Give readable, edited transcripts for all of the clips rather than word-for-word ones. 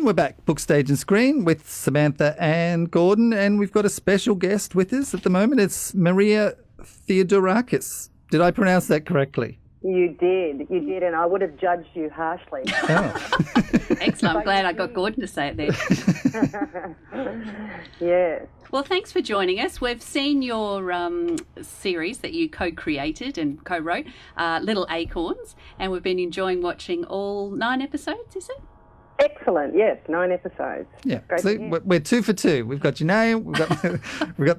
We're back, Book, Stage and Screen, with Samantha and Gordon, and we've got a special guest with us at the moment. It's Maria Theodorakis. Did I pronounce that correctly? You did, and I would have judged you harshly. Oh. Excellent. I'm glad I got Gordon to say it there. Yes. Well, thanks for joining us. We've seen your series that you co-created and co-wrote, Little Acorns, and we've been enjoying watching all 9 episodes, is it? Excellent, yes, 9 episodes. Yeah, so we're 2 for 2. We've got your name, we've got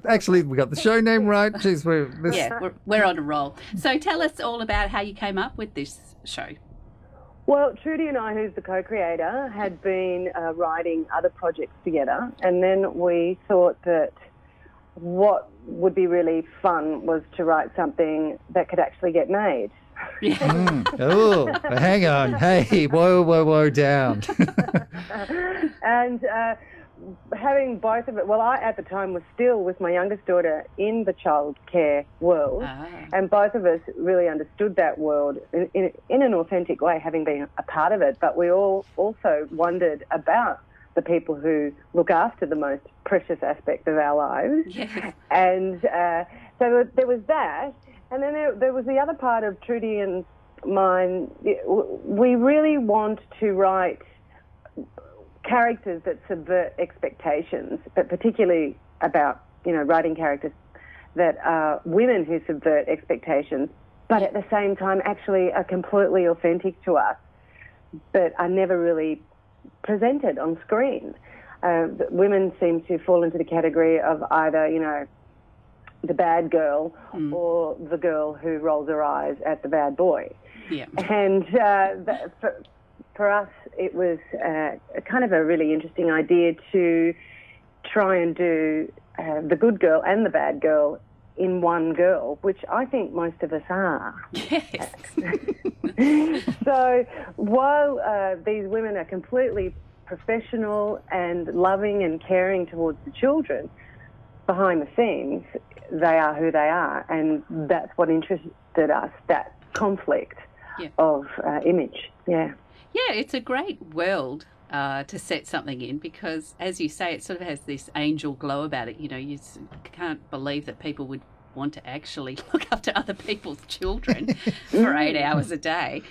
the show name right. Jeez, we're on a roll. So tell us all about how you came up with this show. Well, Trudy and I, who's the co-creator, had been writing other projects together, and then we thought that what would be really fun was to write something that could actually get made. Oh, hang on. Hey, whoa, down. And having both of it, well, I at the time was still with my youngest daughter in the childcare world, and both of us really understood that world in an authentic way, having been a part of it, but we all also wondered about the people who look after the most precious aspect of our lives. Yes. And so there was that. And then there was the other part of Trudy and mine. We really want to write characters that subvert expectations, but particularly about, writing characters that are women who subvert expectations, but at the same time actually are completely authentic to us, but are never really presented on screen. Women seem to fall into the category of either, the bad girl or the girl who rolls her eyes at the bad boy. Yeah. And for us, it was kind of a really interesting idea to try and do the good girl and the bad girl in one girl, which I think most of us are. Yes. So while these women are completely professional and loving and caring towards the children, behind the scenes, they are who they are, and that's what interested us, that conflict of image. Yeah. Yeah, it's a great world to set something in because, as you say, it sort of has this angel glow about it. You can't believe that people would want to actually look after other people's children for 8 hours a day.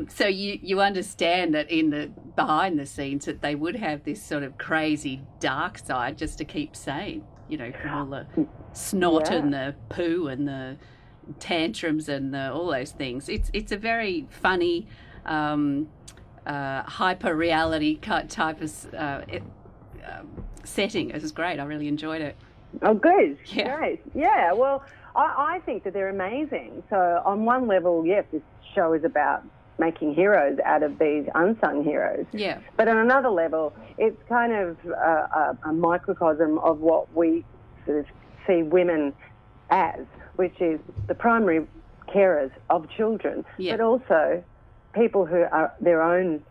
So you understand that in the behind the scenes that they would have this sort of crazy dark side just to keep sane. From all the snot and the poo and the tantrums and all those things. It's a very funny, hyper reality type of setting. It was great. I really enjoyed it. Oh, good. Yeah. Great. Yeah. Well, I think that they're amazing. So on one level, yes, this show is about making heroes out of these unsung heroes. Yeah. But on another level, it's kind of a microcosm of what we sort of see women as, which is the primary carers of children, but also people who are their own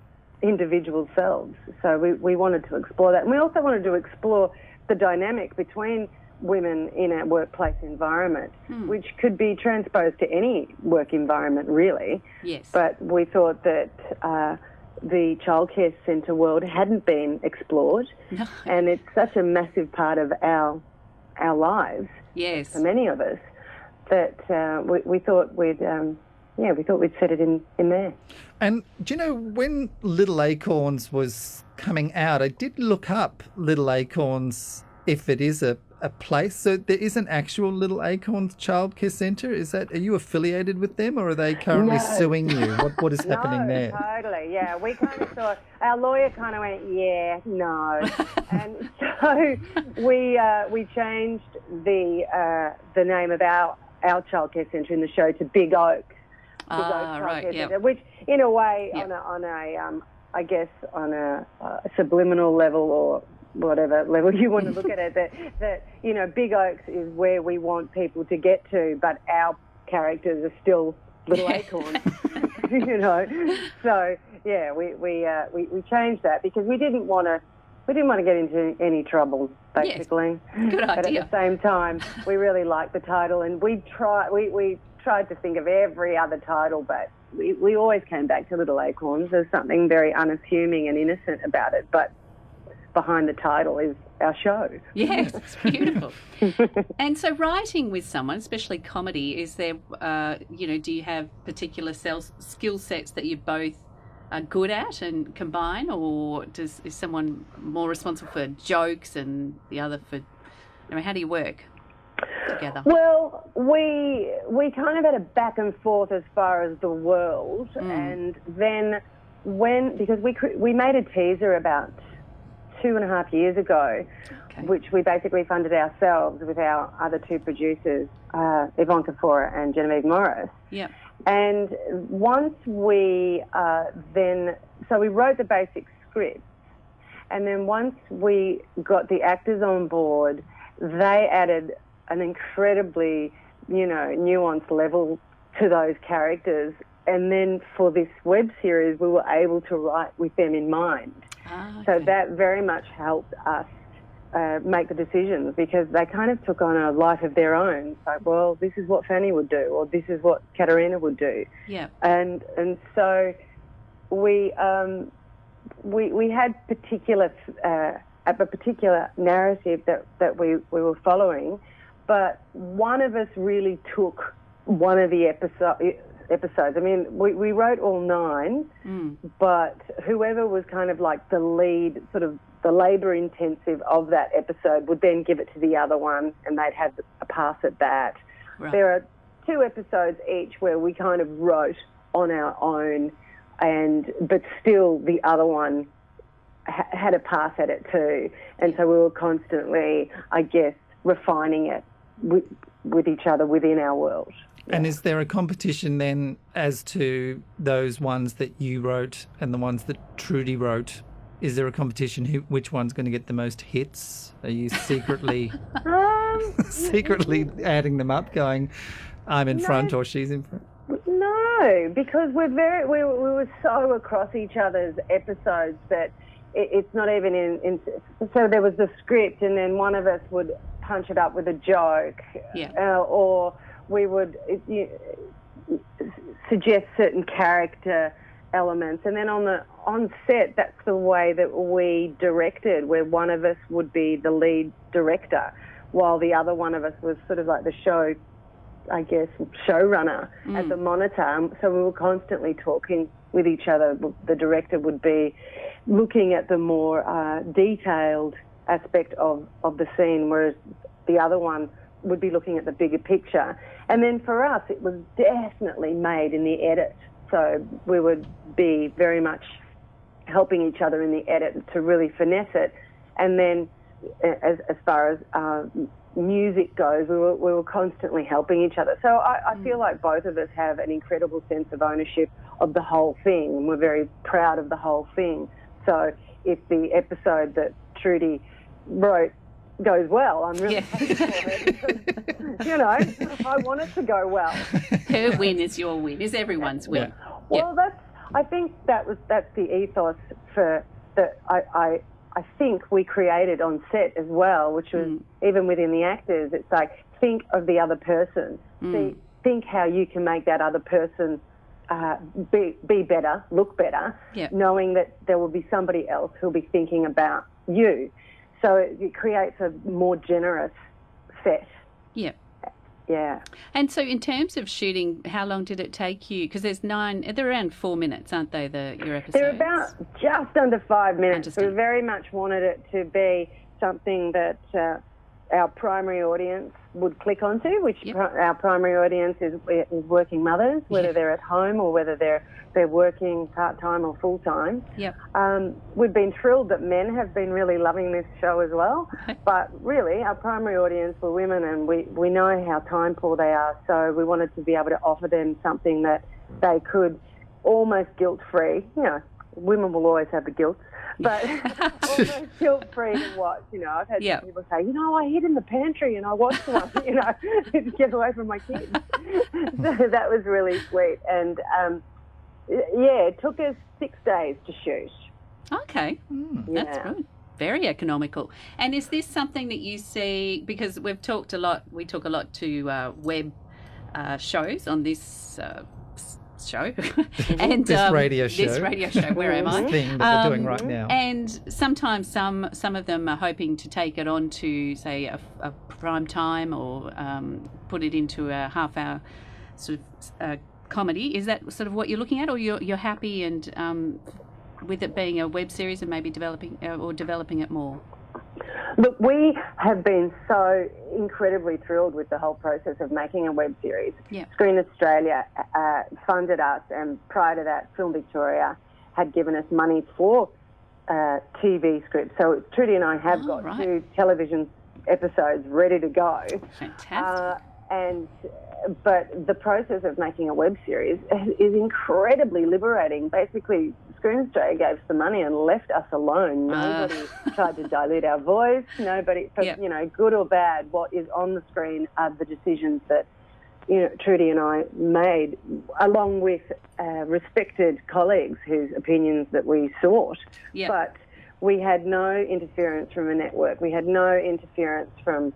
individual selves. So we wanted to explore that. And we also wanted to explore the dynamic between women in a workplace environment, which could be transposed to any work environment, really. Yes. But we thought that the childcare centre world hadn't been explored, and it's such a massive part of our lives. Yes. For many of us, that we thought we'd set it in there. And do you know, when Little Acorns was coming out, I did look up Little Acorns, if it is a place. So there is an actual Little Acorns childcare centre. Are you affiliated with them, or are they currently suing you? What is happening there? Totally. Yeah, we kind of thought, our lawyer kind of went, no, and so we changed the name of our childcare centre in the show to Big Oak. Big Oak Childcare Centre, which in a way, on a subliminal level or whatever level you want to look at it, that Big Oaks is where we want people to get to, but our characters are still Little Acorns. So we changed that because we didn't want to get into any trouble, basically. Yes. Good idea. But at the same time, we really liked the title, and we tried to think of every other title, but we always came back to Little Acorns. There's something very unassuming and innocent about it, but behind the title is our show. Yes, it's beautiful. And so writing with someone, especially comedy, is there, do you have particular skill sets that you both are good at and combine, or is someone more responsible for jokes and the other for, how do you work together? Well, we kind of had a back and forth as far as the world, and then because we made a teaser about 2.5 years ago, which we basically funded ourselves with our other two producers, Yvonne Kafora and Genevieve Morris. Yeah. And once we so we wrote the basic script, and then once we got the actors on board, they added an incredibly, nuanced level to those characters. And then for this web series, we were able to write with them in mind. So that very much helped us make the decisions, because they kind of took on a life of their own. It's like, well, this is what Fanny would do, or this is what Katerina would do. Yeah. And so we had a particular narrative that we were following, but one of us really took one of the episodes. I mean, we wrote all 9, but whoever was kind of like the lead, sort of the labour intensive of that episode, would then give it to the other one, and they'd have a pass at that. Right. There are 2 episodes each where we kind of wrote on our own, but still the other one had a pass at it too. And so we were constantly, I guess, refining it with each other within our world. And is there a competition then as to those ones that you wrote and the ones that Trudy wrote? Is there a competition which one's going to get the most hits? Are you secretly adding them up, going, I'm in front or she's in front? No, because we were so across each other's episodes that it's not even in. So there was the script, and then one of us would punch it up with a joke, or we would suggest certain character elements, and then on set, that's the way that we directed, where one of us would be the lead director, while the other one of us was sort of like the show, I guess, showrunner at the monitor. So we were constantly talking with each other. The director would be looking at the more detailed aspect of the scene, whereas the other one would be looking at the bigger picture. And then for us, it was definitely made in the edit. So we would be very much helping each other in the edit to really finesse it. And then as far as music goes, we were constantly helping each other. So I feel like both of us have an incredible sense of ownership of the whole thing, and we're very proud of the whole thing. So if the episode that Trudy wrote goes well, I'm really happy for her, because, I want it to go well. Her win is your win, is everyone's win. Yeah. Well, I think that's the ethos that I think we created on set as well, which was even within the actors. It's like, think of the other person. Think how you can make that other person be better, look better, knowing that there will be somebody else who'll be thinking about you. So it creates a more generous set. Yeah. Yeah. And so in terms of shooting, how long did it take you? Because there's 9, they're around 4 minutes, aren't they, your episodes? They're about just under 5 minutes. We very much wanted it to be something that our primary audience would click onto, which our primary audience is working mothers, whether they're at home or whether they're working part-time or full-time. Yep. We've been thrilled that men have been really loving this show as well. But really, our primary audience were women, and we know how time poor they are, so we wanted to be able to offer them something that they could almost guilt-free. Women will always have the guilt, but almost guilt-free to watch. I've had some people say, I hid in the pantry and I watched one, to get away from my kids. So that was really sweet. And, it took us 6 days to shoot. Okay, that's good. Very economical. And is this something that you see, because we talk a lot to web shows on this show, and this radio show. This radio show. Where am I? This thing that we're doing right now. And sometimes some of them are hoping to take it on to, say, a prime time or put it into a half-hour sort of comedy. Is that sort of what you're looking at, or you're happy and with it being a web series and maybe developing it more? Look, we have been so incredibly thrilled with the whole process of making a web series. Yeah. Screen Australia funded us, and prior to that, Film Victoria had given us money for TV scripts. So Trudy and I have got 2 television episodes ready to go. Fantastic. But the process of making a web series is incredibly liberating. Basically, Screen Australia gave us the money and left us alone. Nobody tried to dilute our voice. Nobody, you know, good or bad, what is on the screen are the decisions that, you know, Trudy and I made, along with respected colleagues whose opinions that we sought. Yep. But we had no interference from a network. We had no interference from,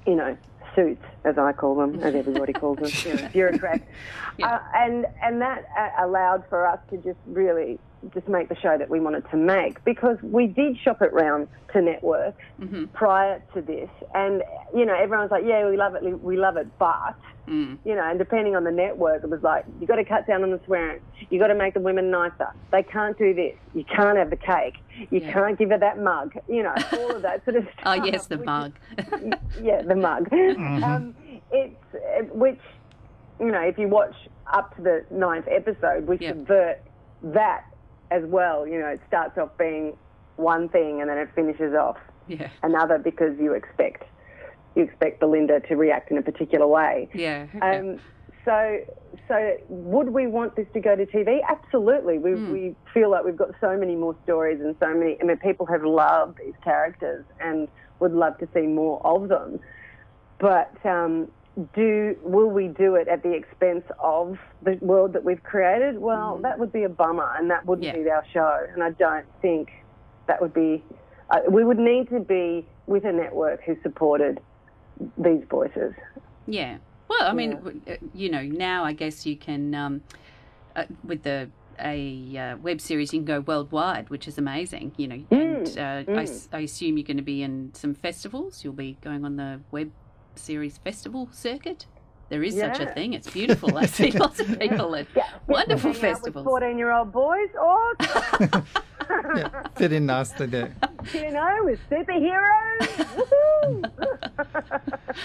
you know, suits, as I call them, as everybody calls them, you know, bureaucrats. Yeah. And that allowed for us to just really just make the show that we wanted to make, because we did shop it round to networks prior to this. And, you know, everyone's like, yeah, we love it, but, you know, and depending on the network, it was like, you got to cut down on the swearing. You got to make the women nicer. They can't do this. You can't have the cake. You can't give her that mug. You know, all of that sort of stuff. Oh, yes, the mug. Yeah, the mug. Which, you know, if you watch up to the 9th episode, we subvert that as well. You know, it starts off being one thing and then it finishes off another, because you expect Belinda to react in a particular way. Yeah. So would we want this to go to TV? Absolutely. We feel like we've got so many more stories and so many. I mean, people have loved these characters and would love to see more of them. But will we do it at the expense of the world that we've created? Well, that would be a bummer, and that wouldn't be our show. And I don't think that would be. We would need to be with a network who supported these voices. Yeah. Well, I mean, you know, now I guess you can, with a web series, you can go worldwide, which is amazing, you know. And I assume you're going to be in some festivals. You'll be going on the web series festival circuit. There is such a thing. It's beautiful. I see lots of people at wonderful festivals. 14-year-old boys, fit in nicely there. You know, with superheroes.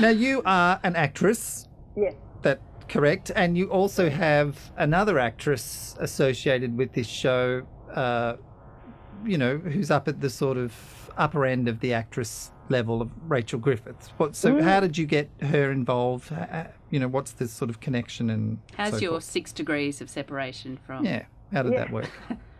Now, you are an actress. Yes. That's correct. And you also have another actress associated with this show, you know, who's up at the sort of upper end of the actress level of Rachel Griffiths. How did you get her involved? You know, what's this sort of connection and how's your 6 degrees of separation from? Yeah, how did that work?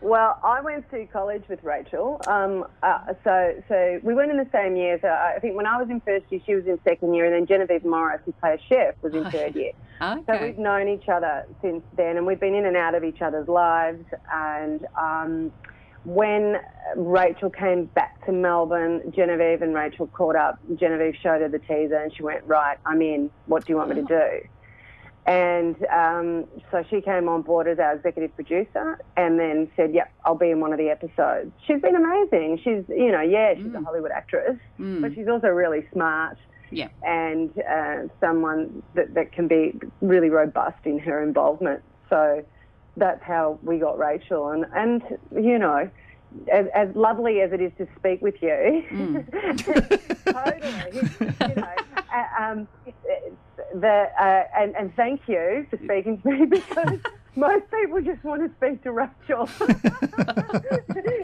Well, I went to college with Rachel. So we went in the same year. So I think when I was in first year, she was in second year, and then Genevieve Morris, who plays Chef, was in third year. Okay. So we've known each other since then, and we've been in and out of each other's lives. And when Rachel came back to Melbourne, Genevieve and Rachel caught up. Genevieve showed her the teaser, and she went, right, I'm in. What do you want me to do? And so she came on board as our executive producer and then said, yep, I'll be in one of the episodes. She's been amazing. She's, you know, she's a Hollywood actress, but she's also really smart and someone that can be really robust in her involvement. So that's how we got Rachel. And you know, as lovely as it is to speak with you, totally, you know, and thank you for speaking to me, because most people just want to speak to Rachel.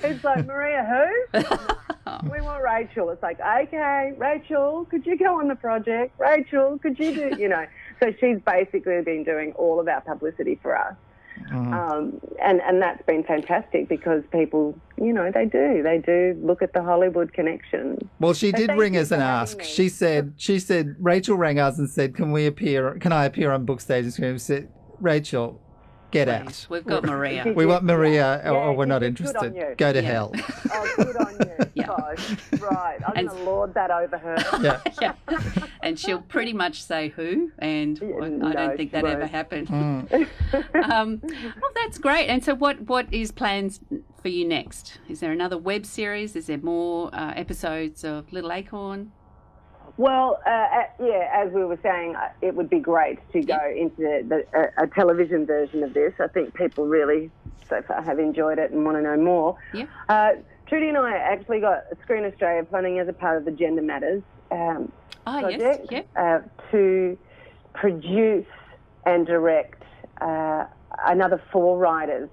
It's like, Maria, who? We want Rachel. It's like, okay, Rachel, could you go on the project? Rachel, could you do, you know? So she's basically been doing all of our publicity for us. And that's been fantastic, because people, you know, they do look at the Hollywood connection. Well, she did ring us and ask. She said Rachel rang us and said, can I appear on Bookstage? And said, Rachel, Get please. out. We've got Maria. We want Maria, Yeah, or we're not good on interested. you. Go to Yeah. hell. Oh, good on you. Yeah. Gosh, right. I'm And- going to lord that over her. Yeah. Yeah. And she'll pretty much say who, and I No, don't think she that ever won't. happened. Mm. Well, that's great. And so what is plans for you next? Is there another web series? Is there more episodes of Little Acorn? Well, yeah, as we were saying, it would be great to go into a television version of this. I think people really, so far, have enjoyed it and want to know more. Yeah. Trudy and I actually got Screen Australia funding as a part of the Gender Matters project Yes. Yeah. to produce and direct another 4 writers,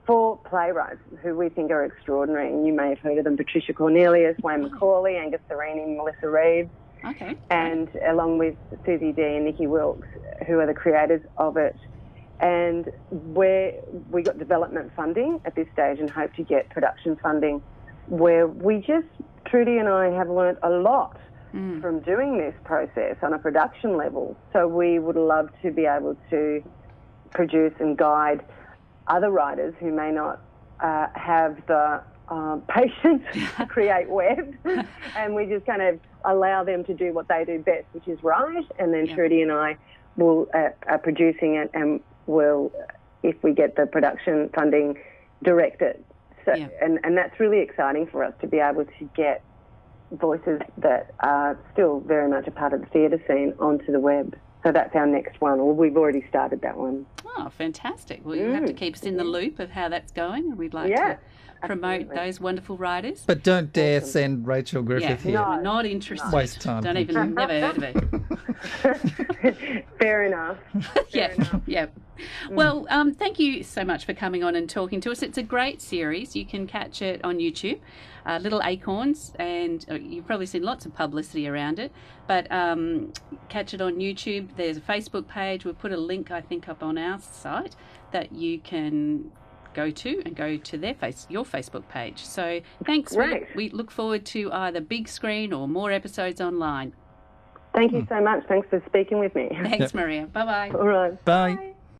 4 playwrights who we think are extraordinary. And you may have heard of them: Patricia Cornelius, Wayne Macaulay, Angus Serini, Melissa Reeves. Okay. And along with Susie D and Nikki Wilkes, who are the creators of it. And we got development funding at this stage and hope to get production funding, where Trudy and I have learnt a lot from doing this process on a production level. So we would love to be able to produce and guide other writers who may not have the patience to create web, and we just kind of allow them to do what they do best, which is write, and then Trudy and I will are producing it, and will, if we get the production funding, direct it. So, and that's really exciting for us to be able to get voices that are still very much a part of the theatre scene onto the web. So that's our next one, or we've already started that one. Oh, fantastic. Well, you have to keep us in the loop of how that's going, and we'd like to promote those wonderful writers. But don't dare send Rachel Griffith here. We're not interested. Waste time. Don't even, never heard of it. Fair enough. Yeah. Well, thank you so much for coming on and talking to us. It's a great series. You can catch it on YouTube, Little Acorns, and you've probably seen lots of publicity around it, but catch it on YouTube. There's a Facebook page. We've put a link, I think, up on our site that you can go to your Facebook page. So thanks. We look forward to either big screen or more episodes online. Thank you so much. Thanks for speaking with me. Thanks, Maria. Bye-bye. All right. Bye.